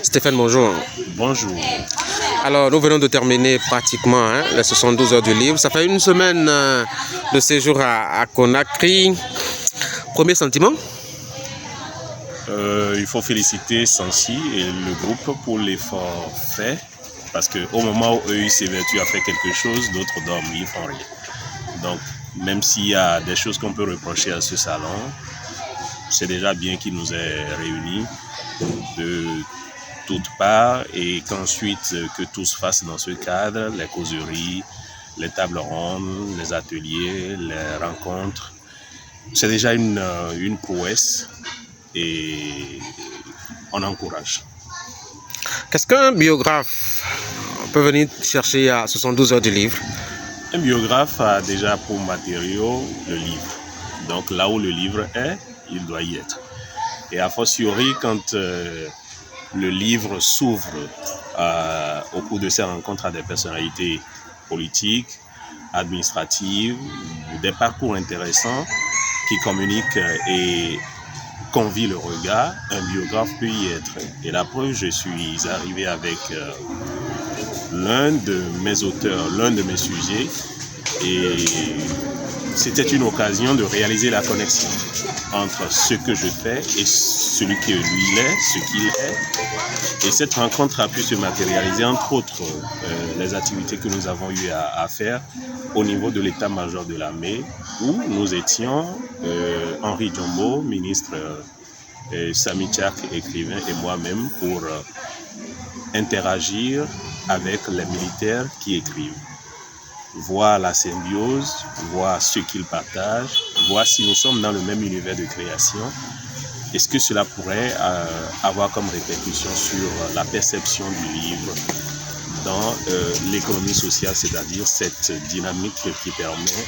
Stéphane, bonjour. Bonjour. Alors, nous venons de terminer pratiquement les 72 heures du livre. Ça fait une semaine de séjour à Conakry. Premier sentiment? Il faut féliciter Sansi et le groupe pour l'effort fait. Parce qu'au moment où eux ils s'évertuent à faire quelque chose, d'autres dorment, ils font rien. Donc, même s'il y a des choses qu'on peut reprocher à ce salon, c'est déjà bien qu'il nous ait réunis de toutes parts et qu'ensuite que tout se fasse dans ce cadre, les causeries, les tables rondes, les ateliers, les rencontres. C'est déjà une prouesse et on encourage. Qu'est-ce qu'un biographe peut venir chercher à 72 heures du livre? Un biographe a déjà pour matériau le livre. Donc là où le livre est, il doit y être. Et a fortiori, quand le livre s'ouvre au cours de ces rencontres à des personnalités politiques, administratives, des parcours intéressants qui communiquent et convient le regard, un biographe peut y être. Et la preuve, je suis arrivé avec l'un de mes auteurs, l'un de mes sujets, et c'était une occasion de réaliser la connexion entre ce que je fais et celui que lui il est, ce qu'il est. Et cette rencontre a pu se matérialiser, entre autres, les activités que nous avons eu à faire au niveau de l'état-major de l'armée, où nous étions, Henri Diombo, ministre, Sami Tchak, écrivain, et moi-même, pour interagir avec les militaires qui écrivent. Voir la symbiose, voir ce qu'ils partagent, voir si nous sommes dans le même univers de création. Est-ce que cela pourrait avoir comme répercussion sur la perception du livre dans l'économie sociale, c'est-à-dire cette dynamique qui permet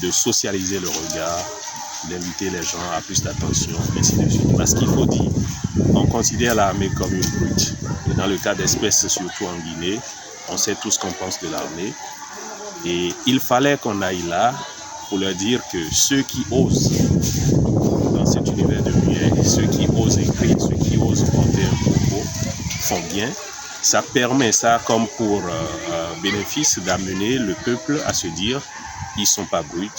de socialiser le regard, d'inviter les gens à plus d'attention, ainsi de suite. Parce qu'il faut dire, on considère l'armée comme une brute. Et dans le cas d'espèces, surtout en Guinée, on sait tout ce qu'on pense de l'armée. Et il fallait qu'on aille là pour leur dire que ceux qui osent, dans cet univers de muet, ceux qui osent écrire, ceux qui osent porter un propos, font bien. Ça permet ça comme pour bénéfice d'amener le peuple à se dire ils ne sont pas bruts,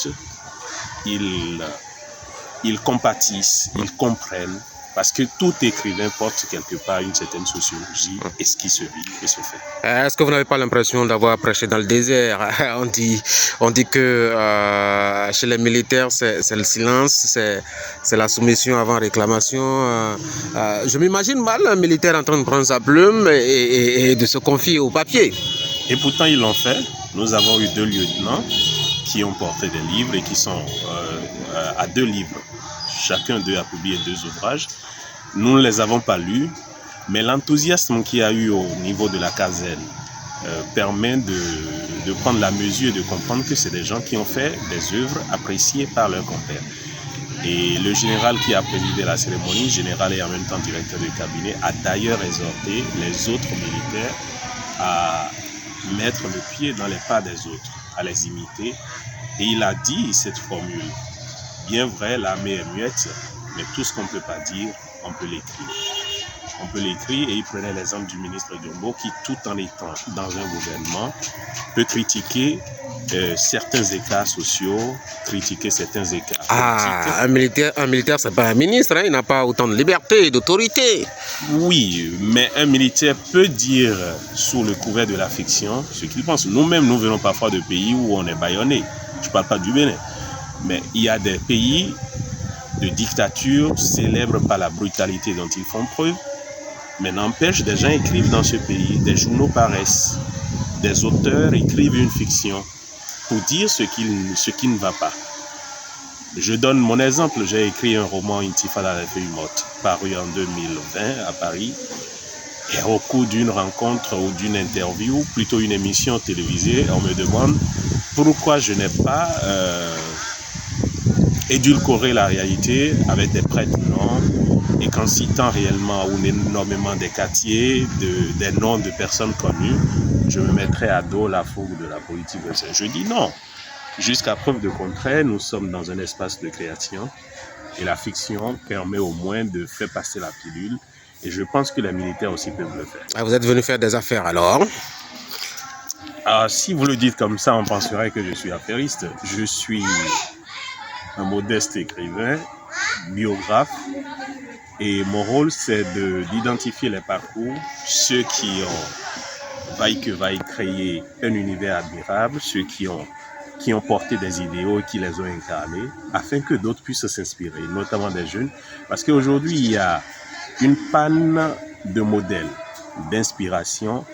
ils compatissent, ils comprennent. Parce que tout écrivain porte quelque part une certaine sociologie et ce qui se vit et se fait. Est-ce que vous n'avez pas l'impression d'avoir prêché dans le désert? On dit que chez les militaires, c'est le silence, c'est la soumission avant réclamation. Je m'imagine mal un militaire en train de prendre sa plume et de se confier au papier. Et pourtant, ils l'ont fait. Nous avons eu 2 lieutenants qui ont porté des livres et qui sont à 2 livres. Chacun d'eux a publié 2 ouvrages. Nous ne les avons pas lus, mais l'enthousiasme qu'il y a eu au niveau de la caserne permet de prendre la mesure et de comprendre que c'est des gens qui ont fait des œuvres appréciées par leurs compères. Et le général qui a présidé la cérémonie, général et en même temps directeur de cabinet, a d'ailleurs exhorté les autres militaires à mettre le pied dans les pas des autres, à les imiter. Et il a dit cette formule: bien vrai, l'armée est muette, mais tout ce qu'on ne peut pas dire, on peut l'écrire. On peut l'écrire, et il prenait l'exemple du ministre Diombo qui, tout en étant dans un gouvernement, peut critiquer certains écarts sociaux, critiquer certains écarts politiques. Un militaire, c'est pas un ministre, hein, il n'a pas autant de liberté, d'autorité. Oui, mais un militaire peut dire sous le couvert de la fiction ce qu'il pense. Nous-mêmes, nous venons parfois de pays où on est bâillonné. Je ne parle pas du Bénin. Mais il y a des pays de dictature célèbres par la brutalité dont ils font preuve. Mais n'empêche, des gens écrivent dans ce pays, des journaux paraissent, des auteurs écrivent une fiction pour dire ce qui ne va pas. Je donne mon exemple, j'ai écrit un roman Intifada la feuille morte, paru en 2020 à Paris. Et au cours d'une rencontre ou d'une interview, plutôt une émission télévisée, on me demande pourquoi je n'ai pas édulcorer la réalité avec des prêtres noms et qu'en citant réellement ou énormément des quartiers, des noms de personnes connues, je me mettrais à dos la fougue de la politique. Je dis non. Jusqu'à preuve de contraire, nous sommes dans un espace de création et la fiction permet au moins de faire passer la pilule Et je pense que les militaires aussi peuvent le faire. Ah, vous êtes venu faire des affaires alors? Alors, si vous le dites comme ça, on penserait que je suis affairiste. Je suis un modeste écrivain, biographe, et mon rôle, c'est d'identifier les parcours, ceux qui ont vaille que vaille créé un univers admirable, ceux qui ont porté des idéaux et qui les ont incarnés, afin que d'autres puissent s'inspirer, notamment des jeunes. Parce qu'aujourd'hui, il y a une panne de modèles, d'inspiration,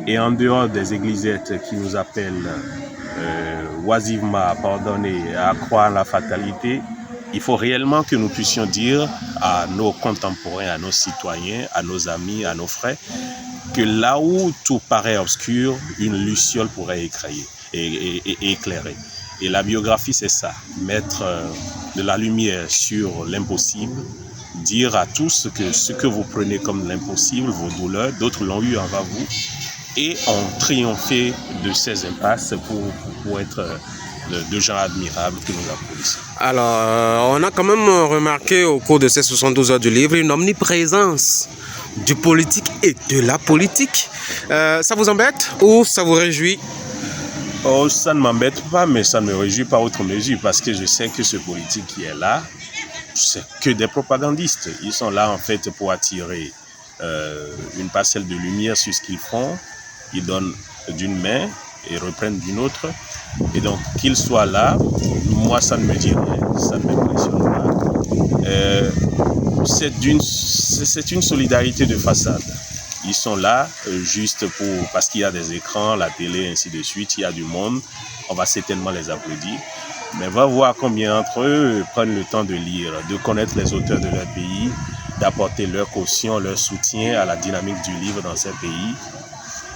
et en dehors des églisettes qui nous appellent oisivement à pardonner, à croire en la fatalité, il faut réellement que nous puissions dire à nos contemporains, à nos citoyens, à nos amis, à nos frères, que là où tout paraît obscur, une luciole pourrait éclairer. Et la biographie, c'est ça, mettre de la lumière sur l'impossible, dire à tous que ce que vous prenez comme l'impossible, vos douleurs, d'autres l'ont eu avant vous, et ont triomphé de ces impasses pour être de gens admirables que nous applaudissons. Alors, on a quand même remarqué au cours de ces 72 heures du livre une omniprésence du politique et de la politique. Ça vous embête ou ça vous réjouit? Oh, ça ne m'embête pas, mais ça ne me réjouit pas outre mesure parce que je sais que ce politique qui est là, c'est que des propagandistes. Ils sont là en fait pour attirer une parcelle de lumière sur ce qu'ils font. Ils donnent d'une main et reprennent d'une autre. Et donc, qu'ils soient là, moi, ça ne me dit rien, ça ne m'impressionne pas. C'est une solidarité de façade. Ils sont là juste parce qu'il y a des écrans, la télé, ainsi de suite, il y a du monde. On va certainement les applaudir. Mais va voir combien d'entre eux prennent le temps de lire, de connaître les auteurs de leur pays, d'apporter leur caution, leur soutien à la dynamique du livre dans ces pays.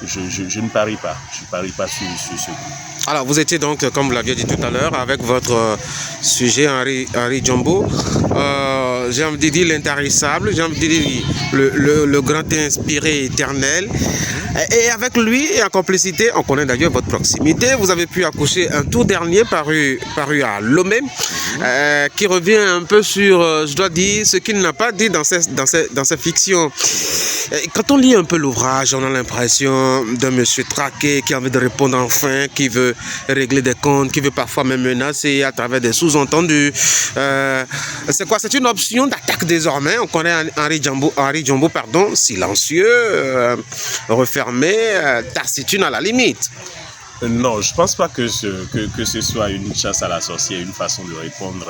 Je ne parie pas. Je ne parie pas sur ce coup. Alors, vous étiez donc, comme vous l'aviez dit tout à l'heure, avec votre sujet Henri Djambo. J'ai envie de dire l'intarissable, j'ai envie de dire le grand inspiré éternel. Et avec lui, et en complicité, on connaît d'ailleurs votre proximité. Vous avez pu accoucher un tout dernier paru à Lomé, qui revient un peu sur, je dois dire, ce qu'il n'a pas dit dans ses fictions. Et quand on lit un peu l'ouvrage, on a l'impression d'un monsieur traqué qui a envie de répondre enfin, qui veut régler des comptes, qui veut parfois même menacer à travers des sous-entendus. C'est quoi? C'est une option d'attaque désormais. On connaît Henri Djambo, silencieux, refermé, taciturne à la limite. Non, je ne pense pas que ce soit une chasse à la sorcière, une façon de répondre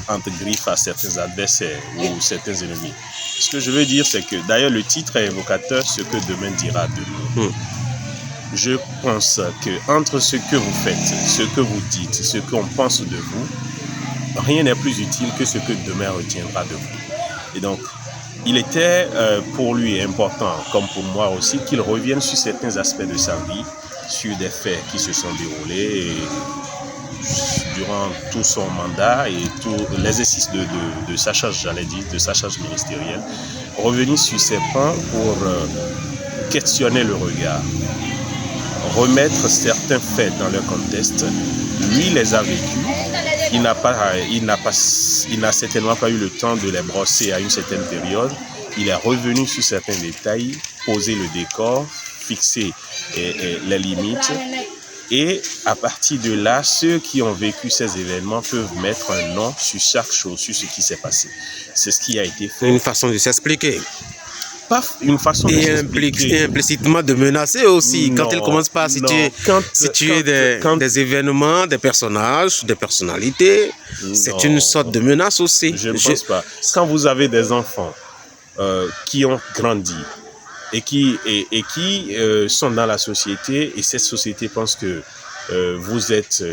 entre griffes à certains adversaires ou certains ennemis. Ce que je veux dire, c'est que d'ailleurs le titre est évocateur, ce que demain dira de nous. Je pense qu'entre ce que vous faites, ce que vous dites, ce qu'on pense de vous, rien n'est plus utile que ce que demain retiendra de vous. Et donc, il était pour lui important, comme pour moi aussi, qu'il revienne sur certains aspects de sa vie, sur des faits qui se sont déroulés durant tout son mandat et tout l'exercice de sa charge, j'allais dire, de sa charge ministérielle, revenir sur ces points pour questionner le regard, remettre certains faits dans leur contexte. Lui les a vécus, il n'a certainement pas eu le temps de les brosser à une certaine période. Il est revenu sur certains détails, poser le décor, fixer les limites. Et à partir de là, ceux qui ont vécu ces événements peuvent mettre un nom sur chaque chose, sur ce qui s'est passé. C'est ce qui a été fait. Une façon de s'expliquer. Pas une façon de s'expliquer. Et implicitement de menacer aussi. Non, quand il commence par situer des événements, des personnages, des personnalités, c'est une sorte de menace aussi. Je ne pense pas. Quand vous avez des enfants qui ont grandi, et qui sont dans la société, et cette société pense que vous êtes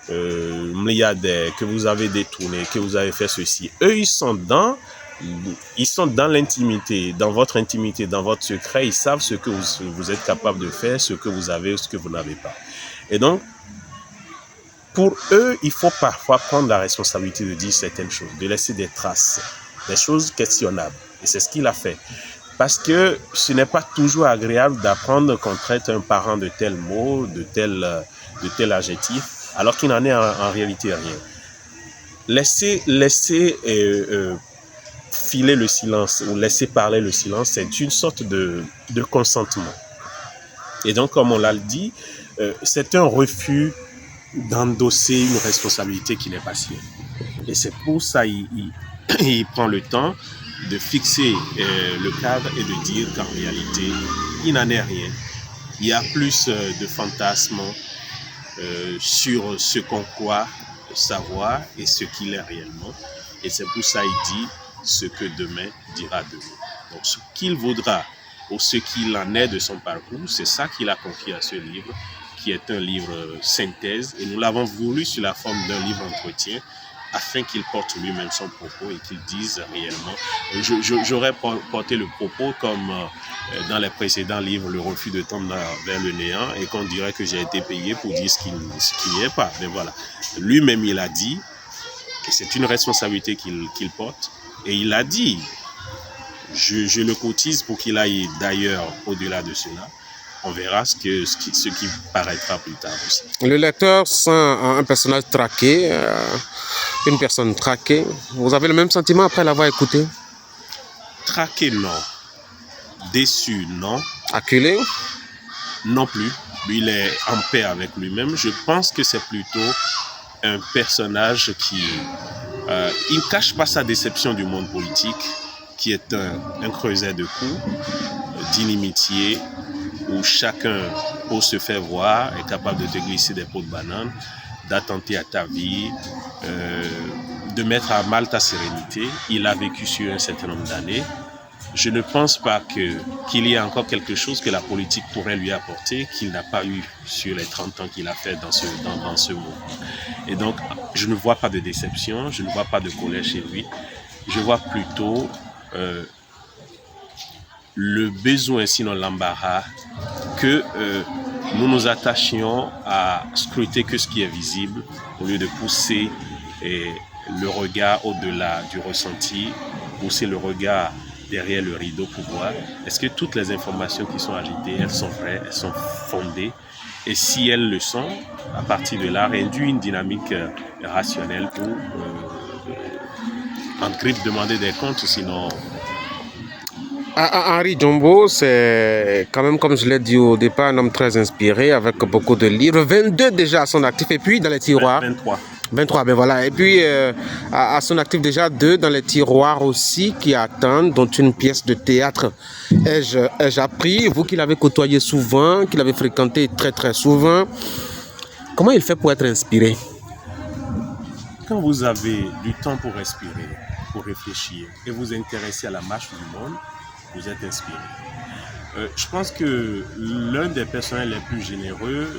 milliardaire, que vous avez détourné, que vous avez fait ceci. Eux, ils sont dans l'intimité, dans votre intimité, dans votre secret. Ils savent ce que vous êtes capable de faire, ce que vous avez, ce que vous n'avez pas. Et donc, pour eux, il faut parfois prendre la responsabilité de dire certaines choses, de laisser des traces, des choses questionnables. Et c'est ce qu'il a fait. Parce que ce n'est pas toujours agréable d'apprendre qu'on traite un parent de tel mot, de tel adjectif, alors qu'il n'en est en réalité rien. Laissez filer le silence ou laisser parler le silence, c'est une sorte de consentement. Et donc, comme on l'a dit, c'est un refus d'endosser une responsabilité qui n'est pas sienne. Et c'est pour ça il prend le temps de fixer le cadre et de dire qu'en réalité, il n'en est rien. Il y a plus de fantasmes sur ce qu'on croit savoir et ce qu'il est réellement. Et c'est pour ça qu'il dit ce que demain dira demain. Donc ce qu'il vaudra ou ce qu'il en est de son parcours, c'est ça qu'il a confié à ce livre, qui est un livre synthèse. Et nous l'avons voulu sur la forme d'un livre entretien, afin qu'il porte lui-même son propos et qu'il dise réellement. J'aurais porté le propos comme dans les précédents livres, le refus de tendre vers le néant, et qu'on dirait que j'ai été payé pour dire ce qui n'y est pas. Mais voilà, lui-même il a dit, et c'est une responsabilité qu'il porte, et il a dit, je le cotise pour qu'il aille d'ailleurs au-delà de cela. On verra ce qui paraîtra plus tard aussi. Le lecteur sent un personnage traqué, une personne traquée. Vous avez le même sentiment après l'avoir écouté? Traqué, non. Déçu, non. Acculé? Non plus. Lui, il est en paix avec lui-même. Je pense que c'est plutôt un personnage qui... il ne cache pas sa déception du monde politique, qui est un creuset de coups, d'inimitié, où chacun, pour se faire voir, est capable de te glisser des pots de banane, d'attenter à ta vie, de mettre à mal ta sérénité. Il a vécu sur un certain nombre d'années. Je ne pense pas qu'il y ait encore quelque chose que la politique pourrait lui apporter qu'il n'a pas eu sur les 30 ans qu'il a fait dans ce mouvement. Et donc, je ne vois pas de déception, je ne vois pas de colère chez lui. Je vois plutôt le besoin, sinon l'embarras, que nous nous attachions à scruter que ce qui est visible au lieu de pousser le regard au-delà du ressenti, pousser le regard derrière le rideau pour voir est-ce que toutes les informations qui sont agitées, elles sont vraies, elles sont fondées, et si elles le sont, à partir de là, réduire une dynamique rationnelle pour en grippe demander des comptes, sinon... Henri Djombo, c'est quand même, comme je l'ai dit au départ, un homme très inspiré, avec beaucoup de livres, 22 déjà à son actif, et puis dans les tiroirs. 23, ben voilà. Et puis à son actif déjà 2 dans les tiroirs aussi qui attendent, dont une pièce de théâtre. Ai-je appris, vous qui l'avez côtoyé souvent, qui l'avez fréquenté très très souvent, comment il fait pour être inspiré? Quand vous avez du temps pour respirer, pour réfléchir et vous intéresser à la marche du monde, vous êtes inspiré. Je pense que l'un des personnages les plus généreux,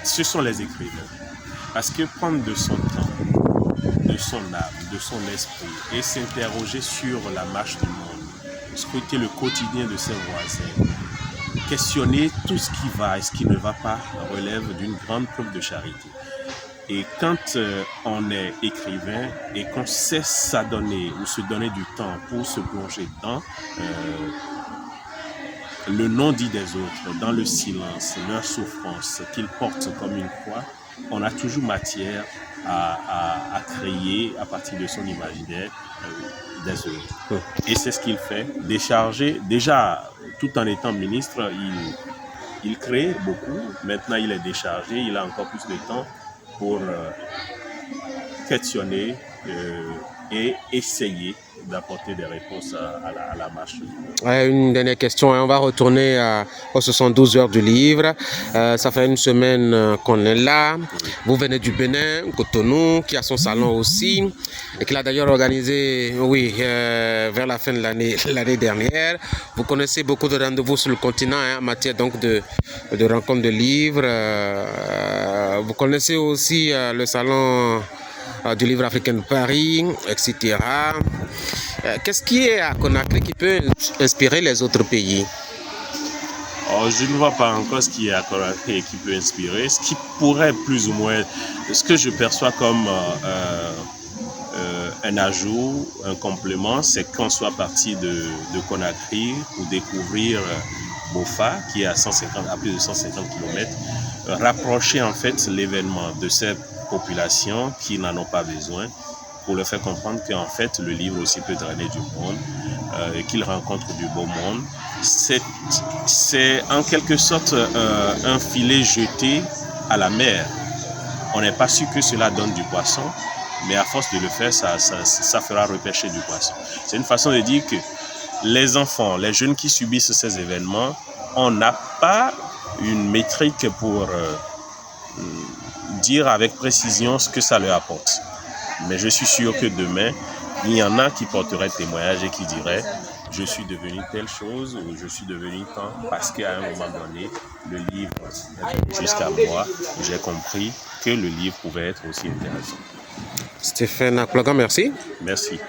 ce sont les écrivains. Parce que prendre de son temps, de son âme, de son esprit et s'interroger sur la marche du monde, scruter le quotidien de ses voisins, questionner tout ce qui va et ce qui ne va pas relève d'une grande preuve de charité. Et quand on est écrivain et qu'on sait s'adonner ou se donner du temps pour se plonger dans le non-dit des autres, dans le silence, leur souffrance qu'ils portent comme une croix, on a toujours matière à créer à partir de son imaginaire des œuvres. Et c'est ce qu'il fait, décharger. Déjà, tout en étant ministre, il crée beaucoup. Maintenant, il est déchargé, il a encore plus de temps pour questionner et essayer d'apporter des réponses à la marche. Une dernière question, on va retourner aux 72 heures du livre. Ça fait une semaine qu'on est là. Vous venez du Bénin, Cotonou, qui a son salon aussi, et qui l'a d'ailleurs organisé, vers la fin de l'année dernière. Vous connaissez beaucoup de rendez-vous sur le continent en matière donc de rencontres de livres. Vous connaissez aussi le salon du livre africain de Paris, etc. Qu'est-ce qui est à Conakry qui peut inspirer les autres pays? Je ne vois pas encore ce qui est à Conakry et qui peut inspirer. Ce qui pourrait plus ou moins, ce que je perçois comme un ajout, un complément, c'est qu'on soit parti de Conakry pour découvrir Bofa, qui est à plus de 150 km, rapprocher en fait l'événement de ces populations qui n'en ont pas besoin pour leur faire comprendre qu'en fait, le livre aussi peut drainer du monde, qu'il rencontre du beau monde. C'est en quelque sorte un filet jeté à la mer. On n'est pas sûr que cela donne du poisson, mais à force de le faire, ça fera repêcher du poisson. C'est une façon de dire que les enfants, les jeunes qui subissent ces événements, on n'a pas une métrique pour dire avec précision ce que ça leur apporte. Mais je suis sûr que demain, il y en a qui porteraient témoignage et qui diraient « Je suis devenu telle chose » ou « Je suis devenu tant » parce qu'à un moment donné, le livre est venu jusqu'à moi. J'ai compris que le livre pouvait être aussi intéressant. Stéphane Akploga, merci. Merci.